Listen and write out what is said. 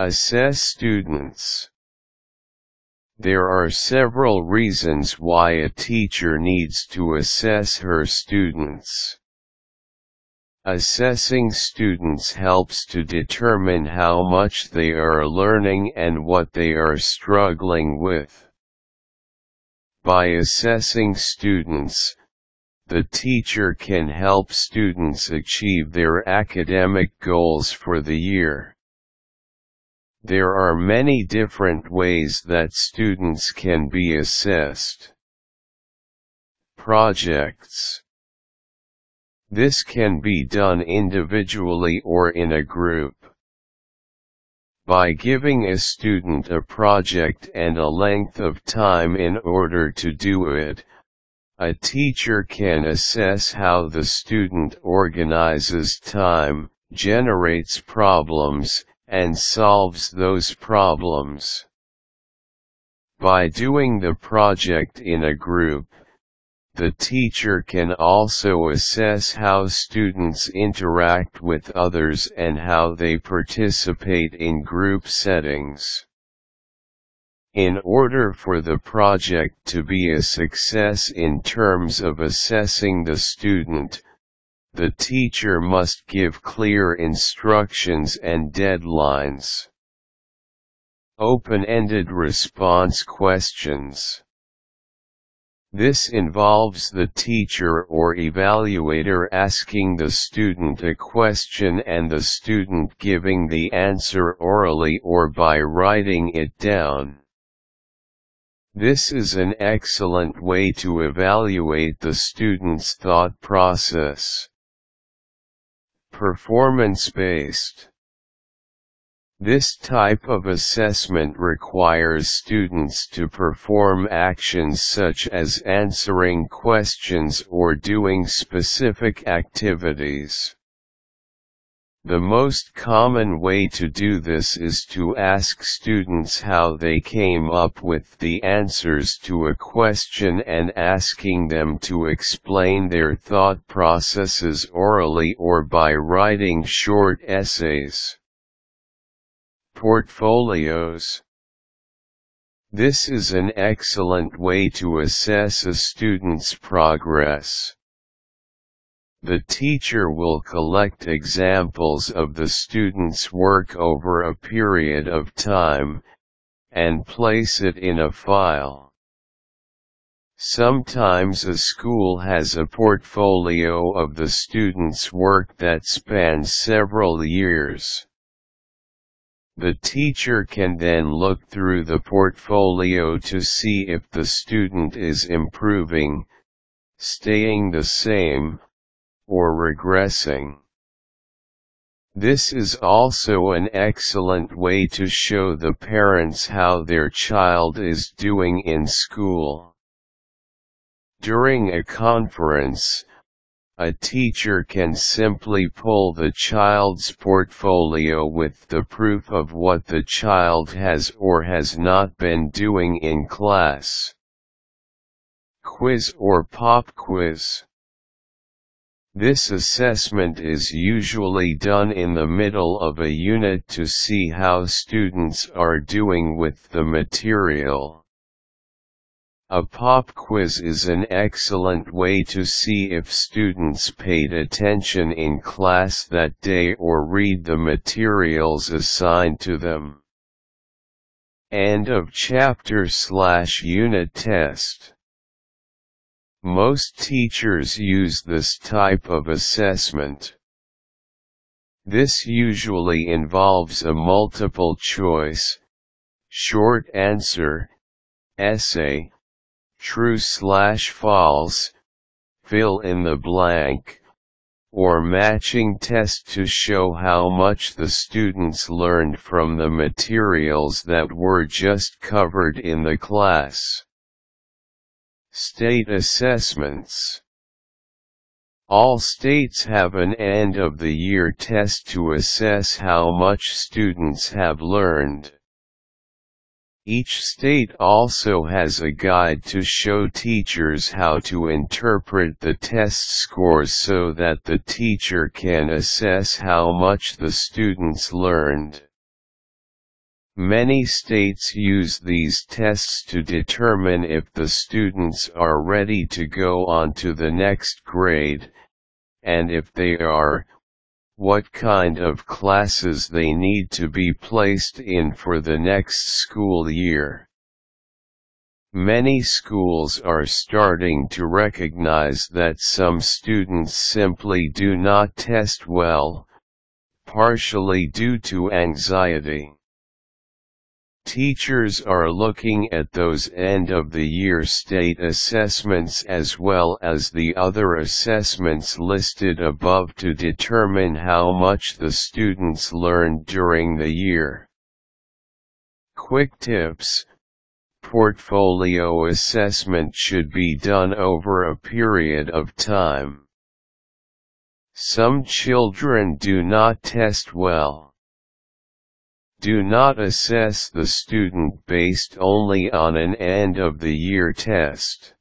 Assess students. There are several reasons why a teacher needs to assess her students. Assessing students helps to determine how much they are learning and what they are struggling with. By assessing students, the teacher can help students achieve their academic goals for the year. There are many different ways that students can be assessed. Projects. This can be done individually or in a group. By giving a student a project and a length of time in order to do it, a teacher can assess how the student organizes time, generates problems, and solves those problems. By doing the project in a group, the teacher can also assess how students interact with others and how they participate in group settings. In order for the project to be a success in terms of assessing the student, the teacher must give clear instructions and deadlines. Open-ended response questions. This involves the teacher or evaluator asking the student a question and the student giving the answer orally or by writing it down. This is an excellent way to evaluate the student's thought process. Performance-based. This type of assessment requires students to perform actions such as answering questions or doing specific activities. The most common way to do this is to ask students how they came up with the answers to a question and asking them to explain their thought processes orally or by writing short essays. Portfolios. This is an excellent way to assess a student's progress. The teacher will collect examples of the student's work over a period of time, and place it in a file. Sometimes a school has a portfolio of the student's work that spans several years. The teacher can then look through the portfolio to see if the student is improving, staying the same, or regressing. This is also an excellent way to show the parents how their child is doing in school. During a conference, a teacher can simply pull the child's portfolio with the proof of what the child has or has not been doing in class. Quiz or pop quiz. This assessment is usually done in the middle of a unit to see how students are doing with the material. A pop quiz is an excellent way to see if students paid attention in class that day or read the materials assigned to them. End of chapter/unit test. Most teachers use this type of assessment. This usually involves a multiple choice, short answer, essay, true/false, fill in the blank, or matching test to show how much the students learned from the materials that were just covered in the class. State assessments. All states have an end-of-the-year test to assess how much students have learned. Each state also has a guide to show teachers how to interpret the test scores so that the teacher can assess how much the students learned. Many states use these tests to determine if the students are ready to go on to the next grade, and if they are, what kind of classes they need to be placed in for the next school year. Many schools are starting to recognize that some students simply do not test well, partially due to anxiety. Teachers are looking at those end-of-the-year state assessments as well as the other assessments listed above to determine how much the students learned during the year. Quick tips: portfolio assessment should be done over a period of time. Some children do not test well. Do not assess the student based only on an end-of-the-year test.